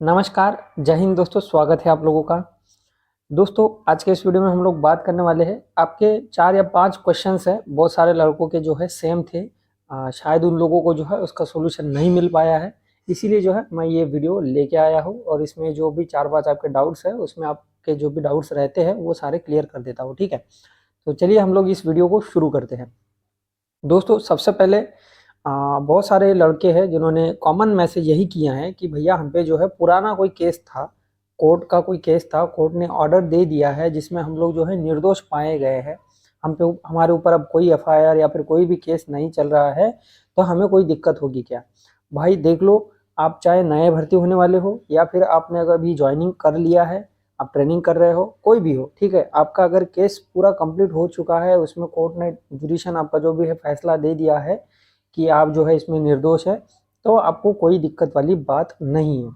नमस्कार, जय हिंद दोस्तों, स्वागत है आप लोगों का। दोस्तों, आज के इस वीडियो में हम लोग बात करने वाले हैं, आपके 4 या 5 क्वेश्चंस हैं, बहुत सारे लड़कों के जो है सेम थे। शायद उन लोगों को जो है उसका सॉल्यूशन नहीं मिल पाया है, इसीलिए जो है मैं ये वीडियो लेके आया हूँ और इसमें जो भी 4-5 आपके डाउट्स हैं, उसमें आपके जो भी डाउट्स रहते हैं वो सारे क्लियर कर देता हूँ, ठीक है? तो चलिए हम लोग इस वीडियो को शुरू करते हैं। दोस्तों, सबसे पहले बहुत सारे लड़के हैं जिन्होंने कॉमन मैसेज यही किया है कि भैया हम पे जो है पुराना कोई केस था, कोर्ट का कोई केस था, कोर्ट ने ऑर्डर दे दिया है जिसमें हम लोग जो है निर्दोष पाए गए हैं। हम पे हमारे ऊपर अब कोई एफआईआर या फिर कोई भी केस नहीं चल रहा है, तो हमें कोई दिक्कत होगी क्या? भाई देख लो, आप चाहे नए भर्ती होने वाले हो या फिर आपने अगर अभी ज्वाइनिंग कर लिया है, आप ट्रेनिंग कर रहे हो, कोई भी हो, ठीक है? आपका अगर केस पूरा कंप्लीट हो चुका है, उसमें कोर्ट ने जुडिशन आपका जो भी है फैसला दे दिया है कि आप जो है इसमें निर्दोष है, तो आपको कोई दिक्कत वाली बात नहीं है।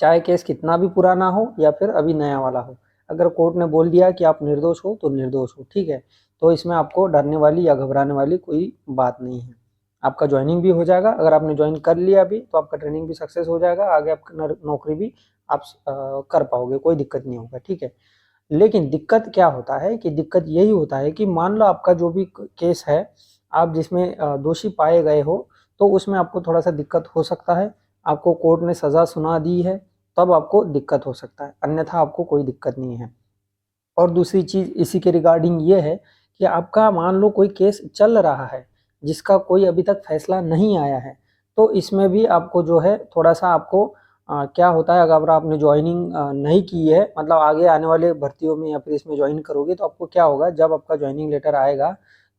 चाहे केस कितना भी पुराना हो या फिर अभी नया वाला हो, अगर कोर्ट ने बोल दिया कि आप निर्दोष हो तो निर्दोष हो, ठीक है? तो इसमें आपको डरने वाली या घबराने वाली कोई बात नहीं है। आपका ज्वाइनिंग भी हो जाएगा, अगर आपने ज्वाइन कर लिया अभी तो आपका ट्रेनिंग भी सक्सेस हो जाएगा, आगे आपका नौकरी भी आप कर पाओगे, कोई दिक्कत नहीं होगा, ठीक है? लेकिन दिक्कत क्या होता है कि दिक्कत यही होता है कि मान लो आपका जो भी केस है, आप जिसमें दोषी पाए गए हो, तो उसमें आपको थोड़ा-सा दिक्कत हो सकता है। आपको कोर्ट ने सज़ा सुना दी है, तब आपको दिक्कत हो सकता है, अन्यथा आपको कोई दिक्कत नहीं है। और दूसरी चीज़ इसी के रिगार्डिंग ये है कि आपका मान लो कोई केस चल रहा है, जिसका कोई अभी तक फैसला नहीं आया है, तो इसमें भी आपको जो है थोड़ा-सा आपको क्या होता है, अगर आपने जॉइनिंग नहीं की है, मतलब आगे आने वाले भर्तियों में या फिर इसमें जॉइन करोगे, तो आपको क्या होगा, जब आपका जॉइनिंग लेटर आएगा,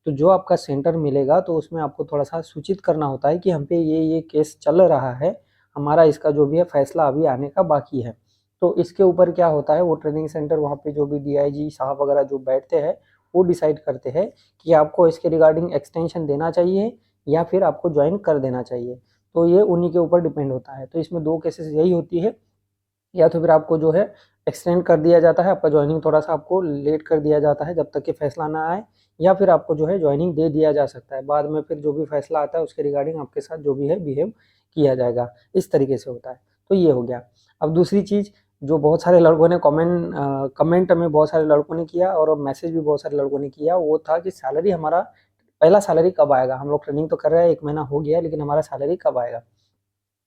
तो जो आपका सेंटर मिलेगा, तो उसमें आपको थोड़ा-सा सूचित करना होता है कि हम पे ये केस चल रहा है, हमारा इसका जो भी है फैसला अभी आने का बाकी है। तो इसके ऊपर क्या होता है, वो ट्रेनिंग सेंटर वहाँ पे जो भी डीआईजी साहब वगैरह जो बैठते हैं, वो डिसाइड करते हैं कि आपको इसके रिगार्डिंग एक्सटेंशन देना चाहिए या फिर आपको ज्वाइन कर देना चाहिए। तो ये उन्हीं के ऊपर डिपेंड होता है। तो इसमें 2 केसेस यही होती है, या तो फिर आपको जो है एक्सटेंड कर दिया जाता है, आपका जॉइनिंग थोड़ा-सा आपको लेट कर दिया जाता है जब तक कि फैसला ना आए, या फिर आपको जो है जॉइनिंग दे दिया जा सकता है। बाद में फिर जो भी फैसला आता है उसके रिगार्डिंग आपके साथ जो भी है बिहेव किया जाएगा। इस तरीके से होता है। तो ये हो गया। अब दूसरी चीज़ जो बहुत सारे लड़कों ने कमेंट में बहुत सारे लड़कों ने किया और मैसेज भी बहुत सारे लड़कों ने किया, वो था कि सैलरी हमारा पहला सैलरी कब आएगा? हम लोग ट्रेनिंग तो कर रहे हैं, 1 महीना हो गया है, लेकिन हमारा सैलरी कब आएगा?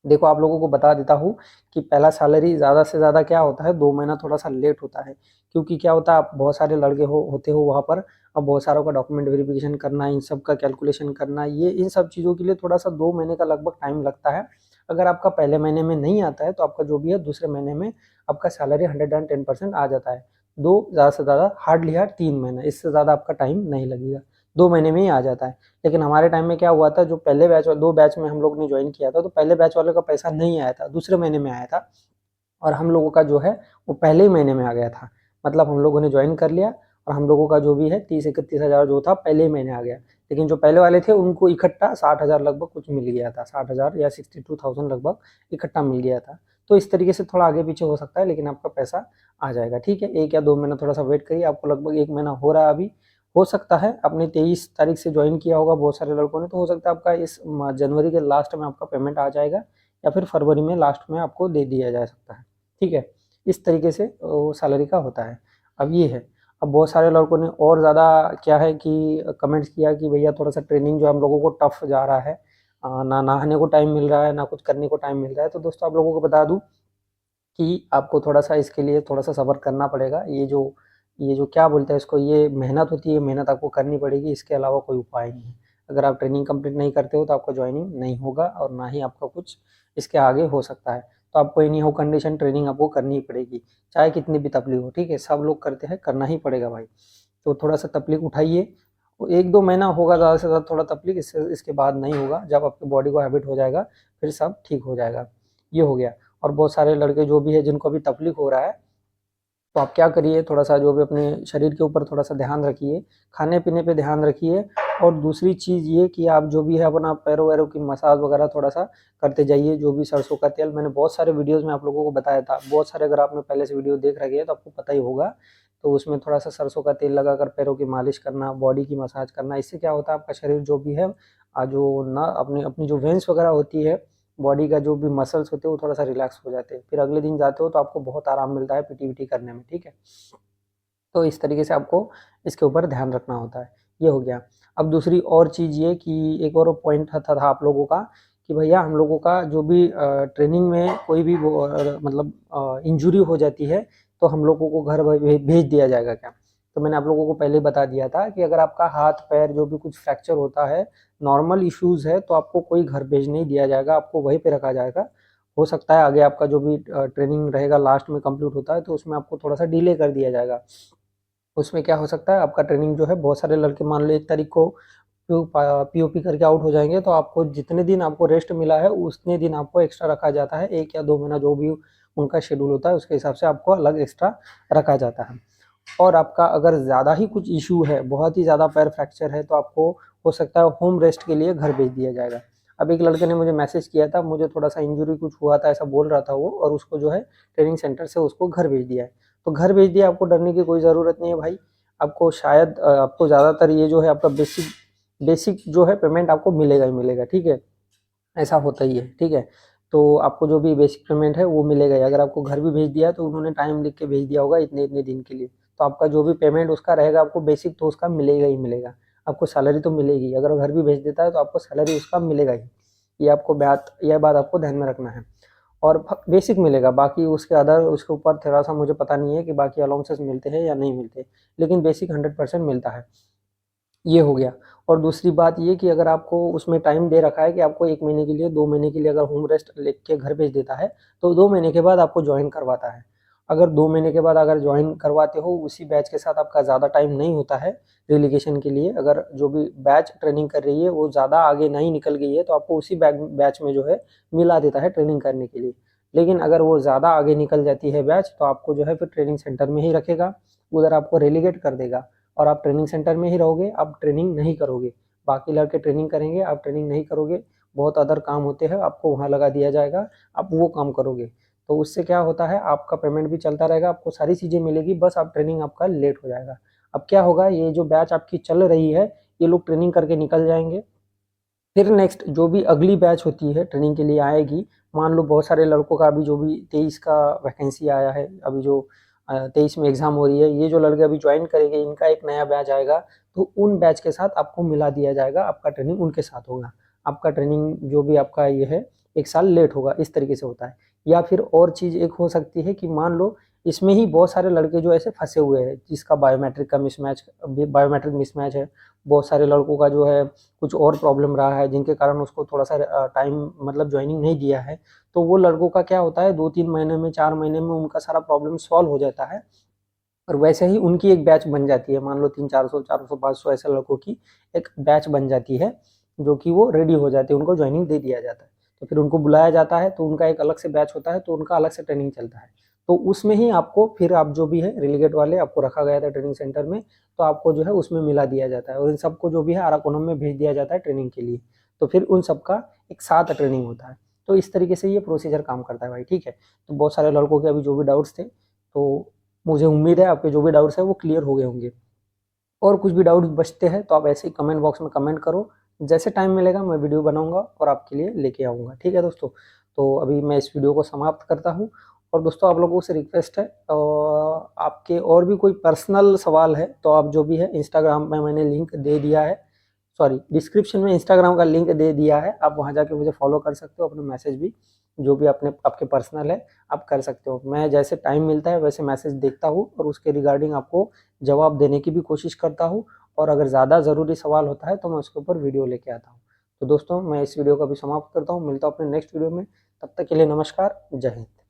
देखो, आप लोगों को बता देता हूँ कि पहला सैलरी ज़्यादा से ज़्यादा क्या होता है, 2 महीना थोड़ा-सा लेट होता है। क्योंकि क्या होता है, आप बहुत सारे लड़के होते हो वहाँ पर, और बहुत सारों का डॉक्यूमेंट वेरिफ़िकेशन करना, इन सब का कैलकुलेशन करना, ये इन सब चीज़ों के लिए थोड़ा-सा 2 महीने का लगभग टाइम लगता है। अगर आपका पहले महीने में नहीं आता है, तो आपका जो भी है दूसरे महीने में आपका सैलरी 110% आ जाता है। 2 ज़्यादा से ज़्यादा हार्डली हार्ड 3 महीना, इससे ज़्यादा आपका टाइम नहीं लगेगा। 2 महीने में ही आ जाता है। लेकिन हमारे टाइम में क्या हुआ था, जो पहले बैच 2 बैच में हम लोग ने ज्वाइन किया था, तो पहले बैच वाले का पैसा नहीं आया था, दूसरे महीने में आया था, और हम लोगों का जो है वो पहले ही महीने में आ गया था। मतलब हम लोगों ने ज्वाइन कर लिया और हम लोगों का जो भी है 30-31 हज़ार जो था पहले ही महीने आ गया। लेकिन जो पहले वाले थे उनको इकट्ठा 60,000 लगभग कुछ मिल गया था, 60,000 या 62,000 लगभग इकट्ठा मिल गया था। तो इस तरीके से थोड़ा आगे पीछे हो सकता है, लेकिन आपका पैसा आ जाएगा, ठीक है? 1 या 2 महीना थोड़ा-सा वेट करिए, आपको लगभग 1 महीना हो रहा है अभी। हो सकता है आपने 23 तारीख से ज्वाइन किया होगा बहुत सारे लड़कों ने, तो हो सकता है आपका इस जनवरी के लास्ट में आपका पेमेंट आ जाएगा, या फिर फरवरी में लास्ट में आपको दे दिया जा सकता है, ठीक है? इस तरीके से वो सैलरी का होता है। अब ये है, अब बहुत सारे लड़कों ने और ज़्यादा क्या है कि कमेंट्स किया कि भैया थोड़ा-सा ट्रेनिंग जो हम लोगों को टफ जा रहा है, ना नहाने को टाइम मिल रहा है, ना कुछ करने को टाइम मिल रहा है। तो दोस्तों, आप लोगों को बता दूँ कि आपको थोड़ा-सा इसके लिए थोड़ा-सा सब्र करना पड़ेगा। ये जो क्या बोलते हैं इसको, ये मेहनत होती है, मेहनत आपको करनी पड़ेगी, इसके अलावा कोई उपाय नहीं है। अगर आप ट्रेनिंग कंप्लीट नहीं करते हो, तो आपका जॉइनिंग नहीं होगा और ना ही आपका कुछ इसके आगे हो सकता है। तो आपको एनी हाउ कंडीशन ट्रेनिंग आपको करनी ही पड़ेगी, चाहे कितनी भी तकलीफ हो, ठीक है? सब लोग करते हैं, करना ही पड़ेगा भाई। तो थोड़ा-सा तकलीफ उठाइए, 1-2 महीना होगा ज़्यादा से ज़्यादा थोड़ा तकलीफ, इसके बाद नहीं होगा। जब आपकी बॉडी को हैबिट हो जाएगा, फिर सब ठीक हो जाएगा। ये हो गया। और बहुत सारे लड़के जो भी है जिनको अभी तकलीफ हो रहा है, तो आप क्या करिए, थोड़ा-सा जो भी अपने शरीर के ऊपर थोड़ा-सा ध्यान रखिए, खाने-पीने पे ध्यान रखिए, और दूसरी चीज़ ये कि आप जो भी है अपना पैरों-वैरों की मसाज वगैरह थोड़ा-सा करते जाइए। जो भी सरसों का तेल, मैंने बहुत सारे वीडियोज़ में आप लोगों को बताया था, बहुत सारे अगर आपने पहले से वीडियो देख रखे हैं तो आपको पता ही होगा। तो उसमें थोड़ा-सा सरसों का तेल लगाकर पैरों की मालिश करना, बॉडी की मसाज करना, इससे क्या होता है, आपका शरीर जो भी है जो ना अपनी अपनी जो वेन्स वगैरह होती है, बॉडी का जो भी मसल्स होते हैं वो थोड़ा सा रिलैक्स हो जाते हैं। फिर अगले दिन जाते हो तो आपको बहुत आराम मिलता है पीटी वीटी करने में, ठीक है। तो इस तरीके से आपको इसके ऊपर ध्यान रखना होता है। ये हो गया। अब दूसरी और चीज़ ये कि एक और पॉइंट था आप लोगों का कि भैया हम लोगों का जो भी ट्रेनिंग में कोई भी मतलब इंजरी हो जाती है तो हम लोगों को घर भेज दिया जाएगा क्या? तो मैंने आप लोगों को पहले ही बता दिया था कि अगर आपका हाथ पैर जो भी कुछ फ्रैक्चर होता है, नॉर्मल इश्यूज़ है, तो आपको कोई घर भेज नहीं दिया जाएगा, आपको वहीं पे रखा जाएगा। हो सकता है आगे आपका जो भी ट्रेनिंग रहेगा लास्ट में कंप्लीट होता है तो उसमें आपको थोड़ा सा डिले कर दिया जाएगा। उसमें क्या हो सकता है आपका ट्रेनिंग जो है, बहुत सारे लड़के मान लो 1 तारीख को पीओपी करके आउट हो जाएंगे, तो आपको जितने दिन आपको रेस्ट मिला है उतने दिन आपको एक्स्ट्रा रखा जाता है, 1 या 2 महीना जो भी उनका शेड्यूल होता है उसके हिसाब से आपको अलग एक्स्ट्रा रखा जाता है। और आपका अगर ज़्यादा ही कुछ इशू है, बहुत ही ज़्यादा पैर फ्रैक्चर है, तो आपको हो सकता है होम रेस्ट के लिए घर भेज दिया जाएगा। अब एक लड़के ने मुझे मैसेज किया था, मुझे थोड़ा सा इंजरी कुछ हुआ था ऐसा बोल रहा था वो, और उसको जो है ट्रेनिंग सेंटर से उसको घर भेज दिया है। तो घर भेज दिया, आपको डरने की कोई ज़रूरत नहीं है भाई। आपको शायद आपको ज़्यादातर ये जो है आपका बेसिक बेसिक जो है पेमेंट आपको मिलेगा ही मिलेगा, ठीक है। ऐसा होता ही है, ठीक है। तो आपको जो भी बेसिक पेमेंट है वो मिलेगा ही। अगर आपको घर भी भेज दिया है तो उन्होंने टाइम लिख के भेज दिया होगा इतने इतने दिन के लिए, तो आपका जो भी पेमेंट उसका रहेगा आपको बेसिक तो उसका मिलेगा ही मिलेगा। आपको सैलरी तो मिलेगी, अगर घर भी भेज देता है तो आपको सैलरी उसका मिलेगा ही। यह बात आपको ध्यान में रखना है। और बेसिक मिलेगा, बाकी उसके अदर उसके ऊपर थोड़ा सा मुझे पता नहीं है कि बाकी अलाउंसेस मिलते हैं या नहीं मिलते, लेकिन बेसिक 100% मिलता है। ये हो गया। और दूसरी बात ये कि अगर आपको उसमें टाइम दे रखा है कि आपको 1 महीने के लिए, 2 महीने के लिए अगर होम रेस्ट लेके घर भेज देता है, तो 2 महीने के बाद आपको जॉइन करवाता है। अगर 2 महीने के बाद अगर जॉइन करवाते हो, उसी बैच के साथ आपका ज़्यादा टाइम नहीं होता है रिलीगेशन के लिए, अगर जो भी बैच ट्रेनिंग कर रही है वो ज़्यादा आगे नहीं निकल गई है, तो आपको उसी बैच में जो है मिला देता है ट्रेनिंग करने के लिए। लेकिन अगर वो ज़्यादा आगे निकल जाती है बैच, तो आपको जो है फिर ट्रेनिंग सेंटर में ही रखेगा, उधर आपको रेलीगेट कर देगा और आप ट्रेनिंग सेंटर में ही रहोगे, आप ट्रेनिंग नहीं करोगे। बाकी लड़के ट्रेनिंग करेंगे, आप ट्रेनिंग नहीं करोगे। बहुत अदर काम होते हैं, आपको वहाँ लगा दिया जाएगा, आप वो काम करोगे। तो उससे क्या होता है, आपका पेमेंट भी चलता रहेगा, आपको सारी चीज़ें मिलेगी, बस आप ट्रेनिंग आपका लेट हो जाएगा। अब क्या होगा, ये जो बैच आपकी चल रही है, ये लोग ट्रेनिंग करके निकल जाएंगे। फिर नेक्स्ट जो भी अगली बैच होती है ट्रेनिंग के लिए आएगी, मान लो बहुत सारे लड़कों का अभी जो भी 23 का वैकेंसी आया है, अभी जो 23 में एग्ज़ाम हो रही है, ये जो लड़के अभी ज्वाइन करेंगे इनका एक नया बैच आएगा, तो उन बैच के साथ आपको मिला दिया जाएगा, आपका ट्रेनिंग उनके साथ होगा। आपका ट्रेनिंग जो भी आपका ये है 1 साल लेट होगा, इस तरीके से होता है। या फिर और चीज़ एक हो सकती है कि मान लो इसमें ही बहुत सारे लड़के जो ऐसे फंसे हुए हैं, जिसका बायोमेट्रिक मिसमैच है, बहुत सारे लड़कों का जो है कुछ और प्रॉब्लम रहा है जिनके कारण उसको थोड़ा सा टाइम मतलब ज्वाइनिंग नहीं दिया है, तो वो लड़कों का क्या होता है 2-3 महीने में, 4 महीने में उनका सारा प्रॉब्लम सॉल्व हो जाता है। और वैसे ही उनकी एक बैच बन जाती है, मान लो 300-400, 400, 500 ऐसे लड़कों की एक बैच बन जाती है, जो कि वो रेडी हो जाते हैं, उनको ज्वाइनिंग दे दिया जाता है। तो फिर उनको बुलाया जाता है, तो उनका एक अलग से बैच होता है, तो उनका अलग से ट्रेनिंग चलता है। तो उसमें ही आपको फिर आप जो भी है रेलीगेट वाले आपको रखा गया था ट्रेनिंग सेंटर में, तो आपको जो है उसमें मिला दिया जाता है और इन सबको जो भी है अराकोनम में भेज दिया जाता है ट्रेनिंग के लिए। तो फिर उन सबका एक साथ ट्रेनिंग होता है। तो इस तरीके से ये प्रोसीजर काम करता है भाई, ठीक है। तो बहुत सारे लड़कों के अभी जो भी डाउट्स थे, तो मुझे उम्मीद है आपके जो भी डाउट्स है वो क्लियर हो गए होंगे। और कुछ भी डाउट्स बचते हैं तो आप ऐसे ही कमेंट बॉक्स में कमेंट करो, जैसे टाइम मिलेगा मैं वीडियो बनाऊंगा और आपके लिए लेके आऊँगा, ठीक है दोस्तों। तो अभी मैं इस वीडियो को समाप्त करता हूँ। और दोस्तों आप लोगों से रिक्वेस्ट है, आपके और भी कोई पर्सनल सवाल है तो आप जो भी है इंस्टाग्राम में मैंने लिंक दे दिया है, सॉरी डिस्क्रिप्शन में इंस्टाग्राम का लिंक दे दिया है, आप वहाँ जाके मुझे फॉलो कर सकते हो, अपने मैसेज भी जो भी अपने आपके पर्सनल है आप कर सकते हो। मैं जैसे टाइम मिलता है वैसे मैसेज देखता हूँ और उसके रिगार्डिंग आपको जवाब देने की भी कोशिश करता हूँ, और अगर ज़्यादा ज़रूरी सवाल होता है तो मैं उसके ऊपर वीडियो लेके आता हूँ। तो दोस्तों मैं इस वीडियो का भी समाप्त करता हूँ, मिलता हूँ अपने नेक्स्ट वीडियो में, तब तक के लिए नमस्कार, जय हिंद।